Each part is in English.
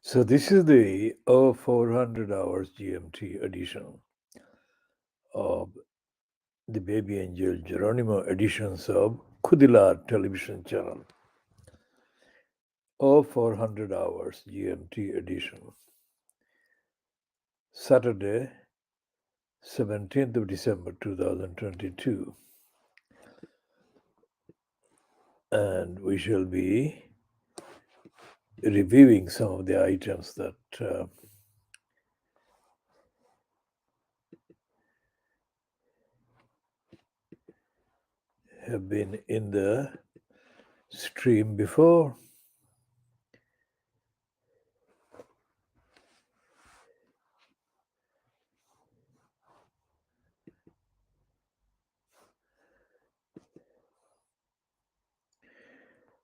So this is the 0400 hours GMT edition of the Baby Angel Geronimo editions of KHOODEELAAR television channel. 0400 hours GMT edition. Saturday, 17th of December 2022. And we shall be reviewing some of the items that have been in the stream before.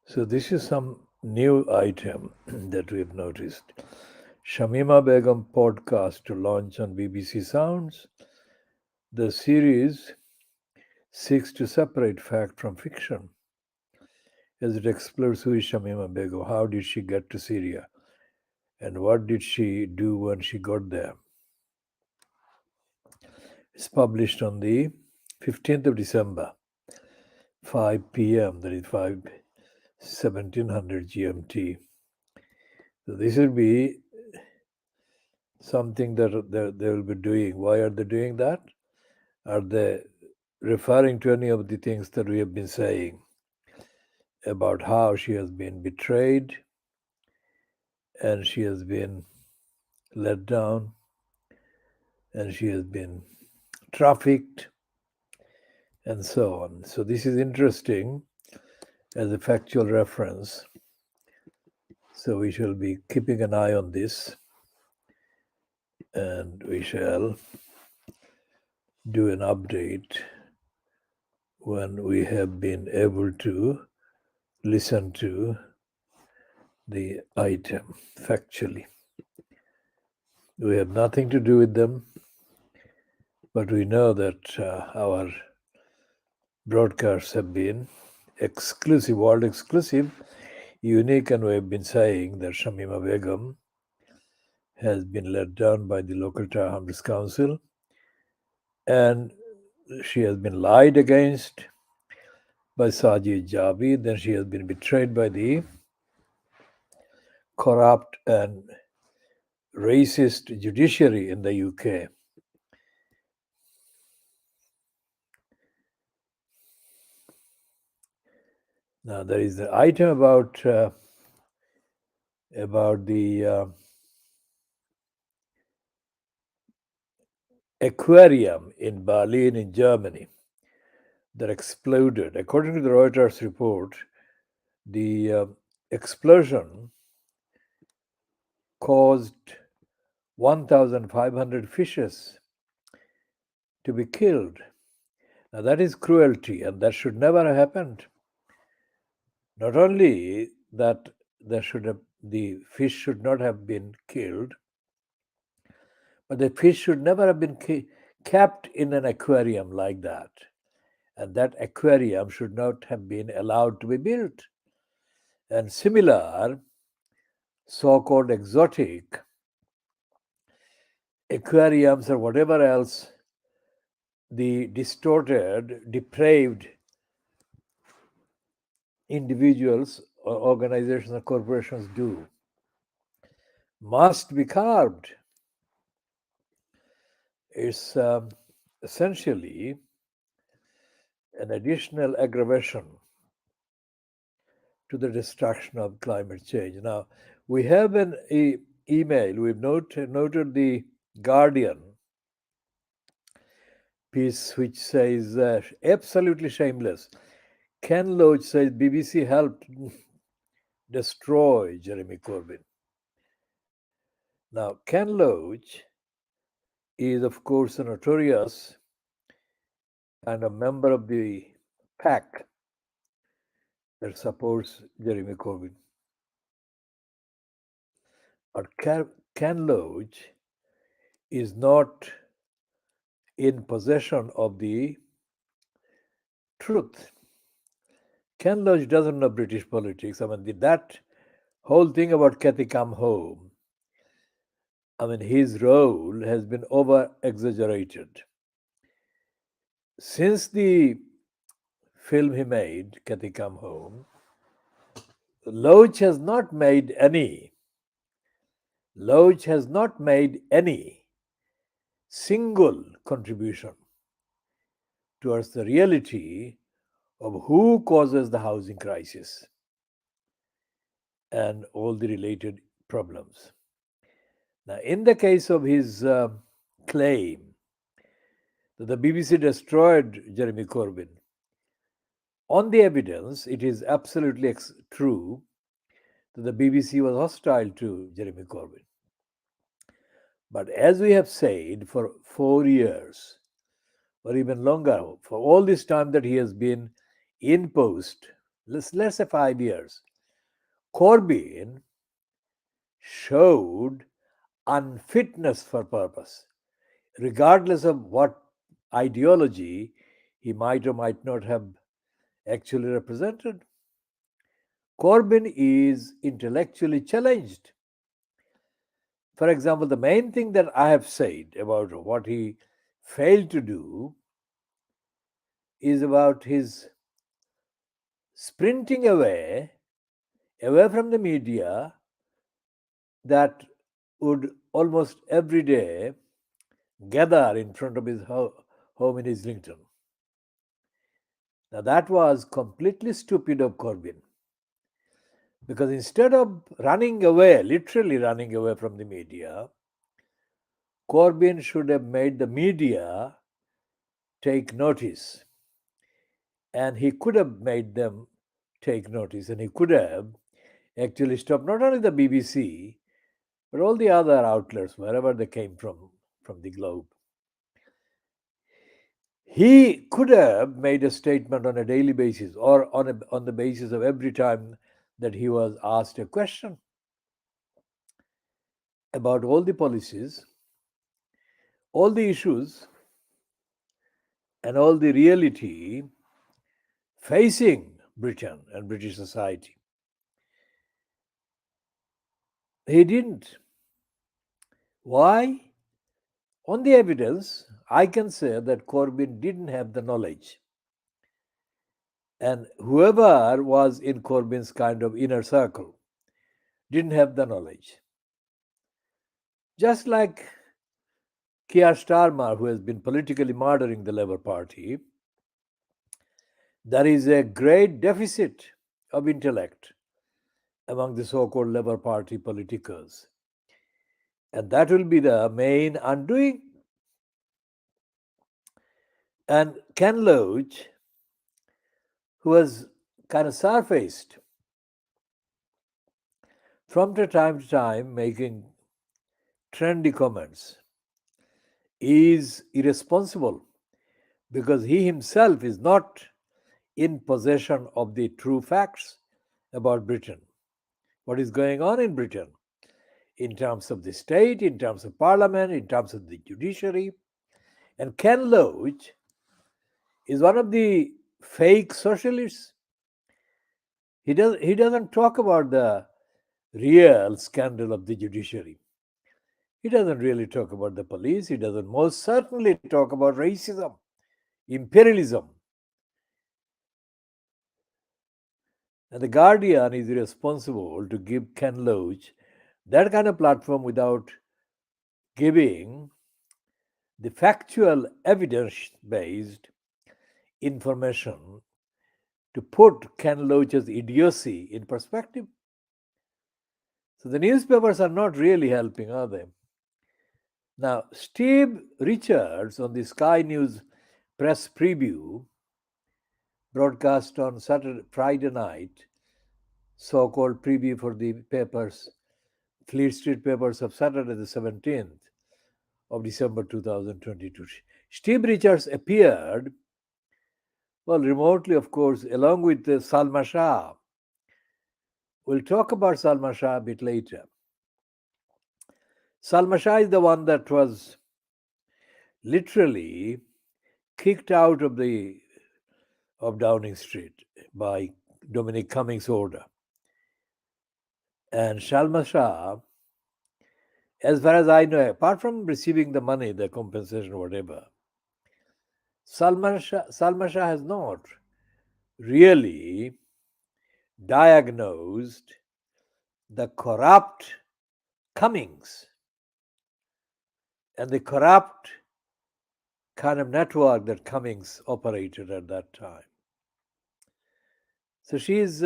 So this is some new item that we've noticed. Shamima Begum podcast to launch on BBC Sounds. The series seeks to separate fact from fiction as it explores who is Shamima Begum, how did she get to Syria, and what did she do when she got there. It's published on the 15th of December, 5 p.m., that is 1700 GMT. So this will be something that they will be doing. Why are they doing that? Are they referring to any of the things that we have been saying about how she has been betrayed and she has been let down and she has been trafficked and so on? So this is interesting as a factual reference. So we shall be keeping an eye on this, and we shall do an update when we have been able to listen to the item factually. We have nothing to do with them, but we know that our broadcasts have been exclusive, world exclusive, unique, and we have been saying that Shamima Begum has been let down by the local Tower Hamlets Council, and she has been lied against by Sajid Javid, then she has been betrayed by the corrupt and racist judiciary in the UK. Now there is the item about the aquarium in Berlin in Germany that exploded. According to the Reuters report, the explosion caused 1,500 fishes to be killed. Now that is cruelty, and that should never have happened. Not only that the fish should not have been killed, but the fish should never have been kept in an aquarium like that. And that aquarium should not have been allowed to be built. And similar so-called exotic aquariums or whatever else the distorted, depraved individuals or organizations or corporations do must be curbed. It's essentially an additional aggravation to the destruction of climate change. Now, we have an email. We've noted the Guardian piece which says, absolutely shameless. Ken Loach says BBC helped destroy Jeremy Corbyn. Now, Ken Loach is, of course, a notorious and a member of the pack that supports Jeremy Corbyn. But Ken Loach is not in possession of the truth. Ken Loach doesn't know British politics. I mean, that whole thing about Cathy Come Home his role has been over exaggerated. Since the film he made, Kathy Come Home, Loach has not made any. Loach has not made any single contribution towards the reality of who causes the housing crisis and all the related problems. Now, in the case of his claim that the BBC destroyed Jeremy Corbyn, on the evidence, it is absolutely true that the BBC was hostile to Jeremy Corbyn. But as we have said for 4 years, or even longer, for all this time that he has been in post, let's say 5 years, Corbyn showed unfitness for purpose, regardless of what ideology he might or might not have actually represented. Corbyn is intellectually challenged. For example, the main thing that I have said about what he failed to do is about his sprinting away from the media that would almost every day gather in front of his home in Islington. Now that was completely stupid of Corbyn, because instead of running away, literally running away from the media, Corbyn should have made the media take notice. And he could have made them take notice, and he could have actually stopped not only the BBC, but all the other outlets, wherever they came from the globe. He could have made a statement on a daily basis or on the basis of every time that he was asked a question about all the policies, all the issues, and all the reality facing Britain and British society. He didn't. Why? On the evidence, I can say that Corbyn didn't have the knowledge. And whoever was in Corbyn's kind of inner circle didn't have the knowledge. Just like Keir Starmer, who has been politically murdering the Labour Party, there is a great deficit of intellect among the so-called Labour Party politicos. And that will be the main undoing. And Ken Loach, who has kind of surfaced from time to time making trendy comments, is irresponsible because he himself is not in possession of the true facts about Britain, what is going on in Britain in terms of the state, in terms of parliament, in terms of the judiciary. And Ken Loach is one of the fake socialists. He doesn't talk about the real scandal of the judiciary. He doesn't really talk about the police. He doesn't most certainly talk about racism, imperialism. And the Guardian is responsible to give Ken Loach that kind of platform without giving the factual evidence-based information to put Ken Loach's idiocy in perspective. So the newspapers are not really helping, are they? Now, Steve Richards on the Sky News press preview broadcast on Friday night, so-called preview for the papers, Fleet Street papers of Saturday the 17th of December 2022. Steve Richards appeared, well, remotely, of course, along with Salma Shah. We'll talk about Salma Shah a bit later. Salma Shah is the one that was literally kicked out of Downing Street by Dominic Cummings' order. And Salma Shah As far as I know, apart from receiving the money, the compensation, whatever, Salman Shah has not really diagnosed the corrupt comings and the corrupt kind of network that Cummings operated at that time. So she's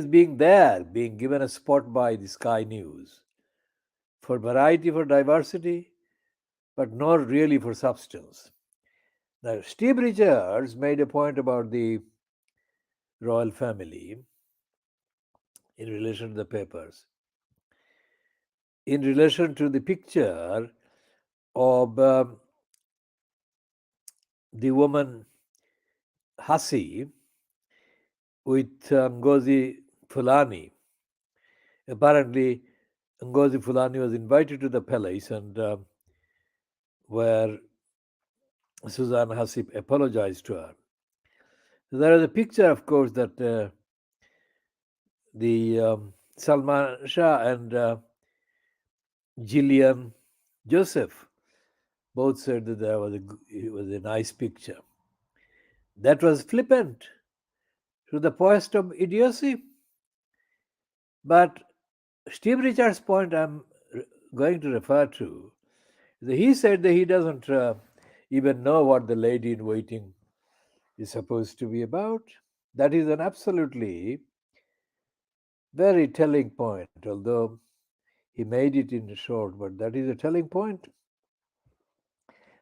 being there, being given a spot by the Sky News for variety, for diversity, but not really for substance. Now, Steve Richards made a point about the royal family in relation to the papers, in relation to the picture of the woman Hasi with Ngozi Fulani. Apparently, Ngozi Fulani was invited to the palace, and where Suzanne Hasip apologized to her. So there is a picture, of course, that the Salman Shah and Gillian Joseph both said that it was a nice picture. That was flippant to the point of idiocy. But Steve Richards' point I'm going to refer to, he said that he doesn't even know what the lady in waiting is supposed to be about. That is an absolutely very telling point, although he made it in short, but that is a telling point.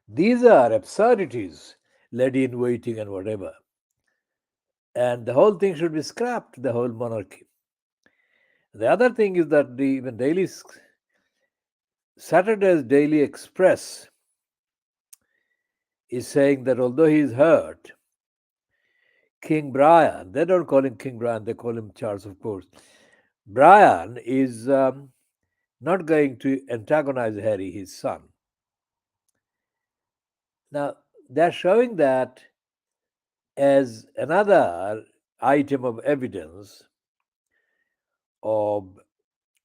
These are absurdities, lady in waiting and whatever. And the whole thing should be scrapped, the whole monarchy. The other thing is that even Saturday's Daily Express is saying that although he is hurt, King Brian, they don't call him King Brian, they call him Charles, of course. Brian is not going to antagonize Harry, his son. Now, they're showing that as another item of evidence of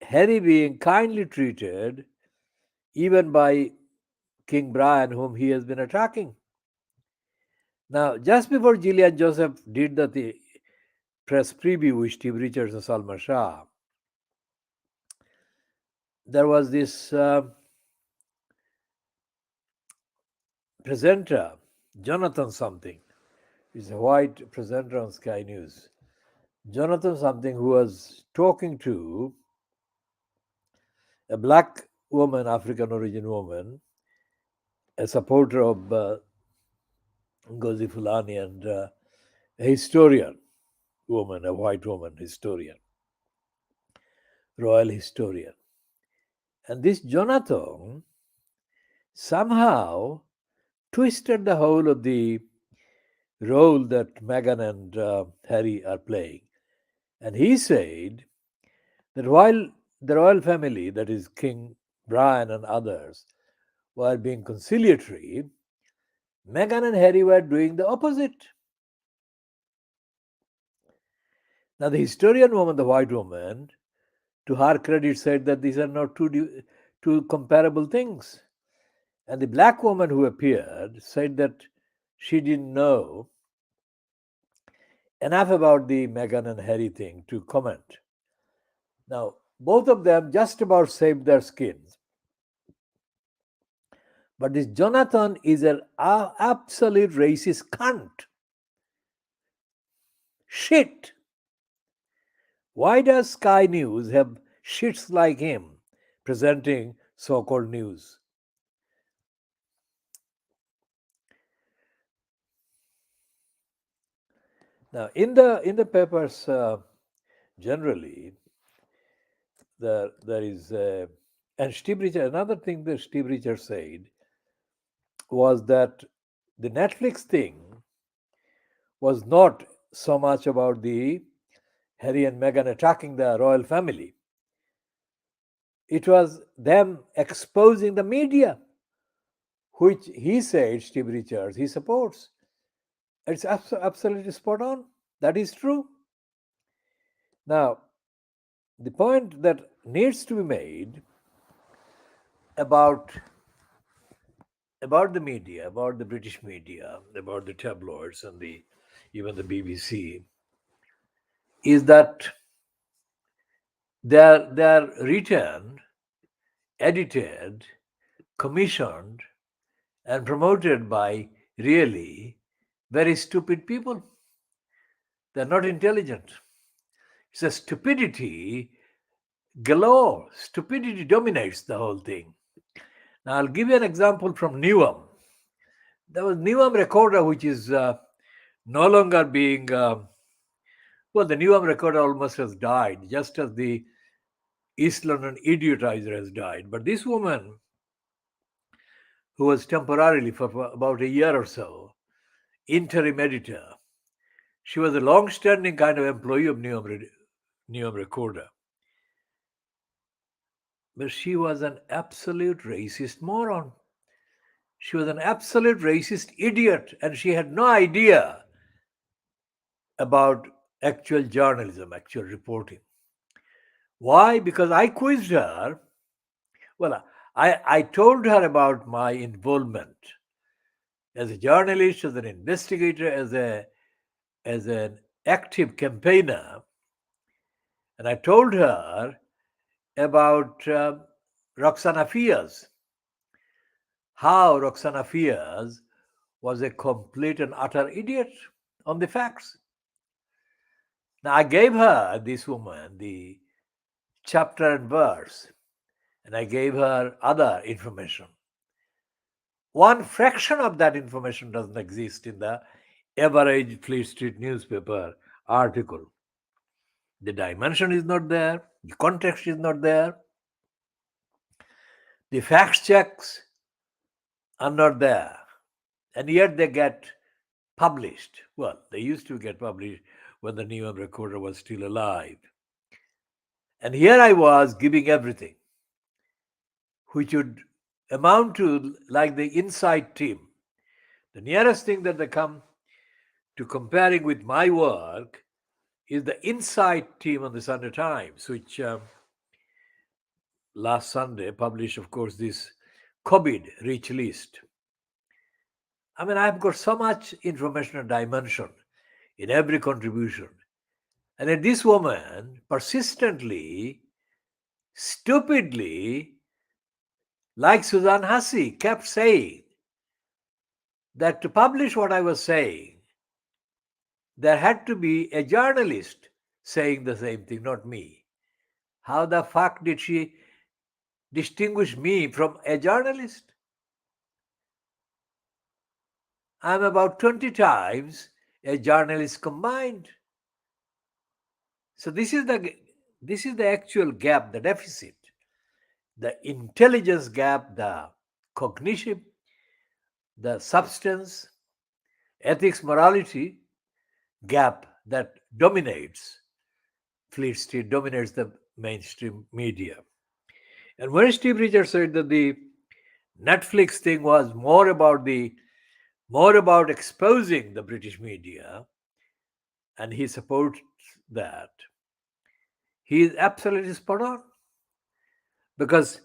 Harry being kindly treated even by King Brian, whom he has been attacking. Now, just before Gillian Joseph did the press preview with Steve Richards and Salman Shah, there was this presenter, Jonathan something. He's a white presenter on Sky News. Jonathan something, who was talking to a black woman, African origin woman, a supporter of Ngozi Fulani, and a historian woman, a white woman historian, royal historian. And this Jonathan somehow twisted the whole of the role that Meghan and Harry are playing. And he said that while the royal family, that is King Brian and others, were being conciliatory, Meghan and Harry were doing the opposite. Now, the historian woman, the white woman, to her credit, said that these are not two comparable things. And the black woman who appeared said that she didn't know enough about the Meghan and Harry thing to comment. Now, both of them just about saved their skins. But this Jonathan is an absolute racist cunt. Shit. Why does Sky News have shits like him presenting so-called news? Now, in the papers generally, there is and Steve Richards. Another thing that Steve Richards said was that the Netflix thing was not so much about the Harry and Meghan attacking the royal family. It was them exposing the media, which he said, Steve Richards, he supports. It's absolutely spot on. That is true. Now, the point that needs to be made about the media, about the British media, about the tabloids and even the BBC, is that they're written, edited, commissioned, and promoted by really very stupid people. They're not intelligent. It's a stupidity galore. Stupidity dominates the whole thing. Now, I'll give you an example from Newham. There was Newham Recorder, which is no longer being, well, the Newham Recorder almost has died, just as the East London Idiotizer has died. But this woman, who was temporarily for about a year or so, interim editor, she was a long-standing kind of employee of Newham Recorder. But she was an absolute racist moron. She was an absolute racist idiot, and she had no idea about actual journalism, actual reporting. Why? Because I quizzed her. Well, I told her about my involvement as a journalist, as an investigator, as an active campaigner, and I told her about Roxana Fias, how Roxana Fias was a complete and utter idiot on the facts. Now, I gave her, this woman, the chapter and verse, and I gave her other information. One fraction of that information doesn't exist in the average Fleet Street newspaper article. The dimension is not there, the context is not there, the fact checks are not there, and yet they get published. Well, they used to get published when the Newham Recorder was still alive. And here I was giving everything, which would amount to like the inside team. The nearest thing that they come to comparing with my work is the inside team on the Sunday Times, which last Sunday published, of course, this COVID rich list. I mean, I've got so much informational dimension in every contribution. And yet this woman persistently, stupidly, like Suzanne Hussey, kept saying that to publish what I was saying, there had to be a journalist saying the same thing, not me. How the fuck did she distinguish me from a journalist? I'm about 20 times a journalist combined. So this is the actual gap, the deficit, the intelligence gap, the cognition, the substance, ethics, morality gap that dominates Fleet Street, dominates the mainstream media. And when Steve Richards said that the Netflix thing was more about exposing the British media, and he supports that, he is absolutely spot on. Because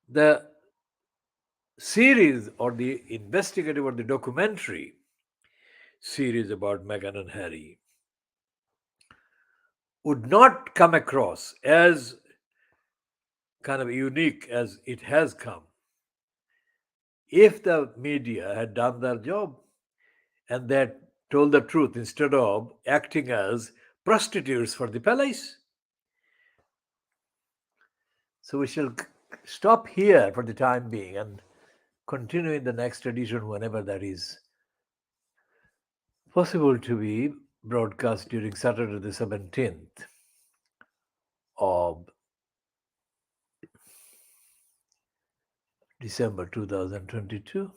the series or the investigative or the documentary series about Meghan and Harry would not come across as kind of unique as it has come if the media had done their job and that told the truth instead of acting as prostitutes for the palace. So we shall stop here for the time being and continue in the next edition whenever that is possible to be broadcast during Saturday the 17th of December 2022.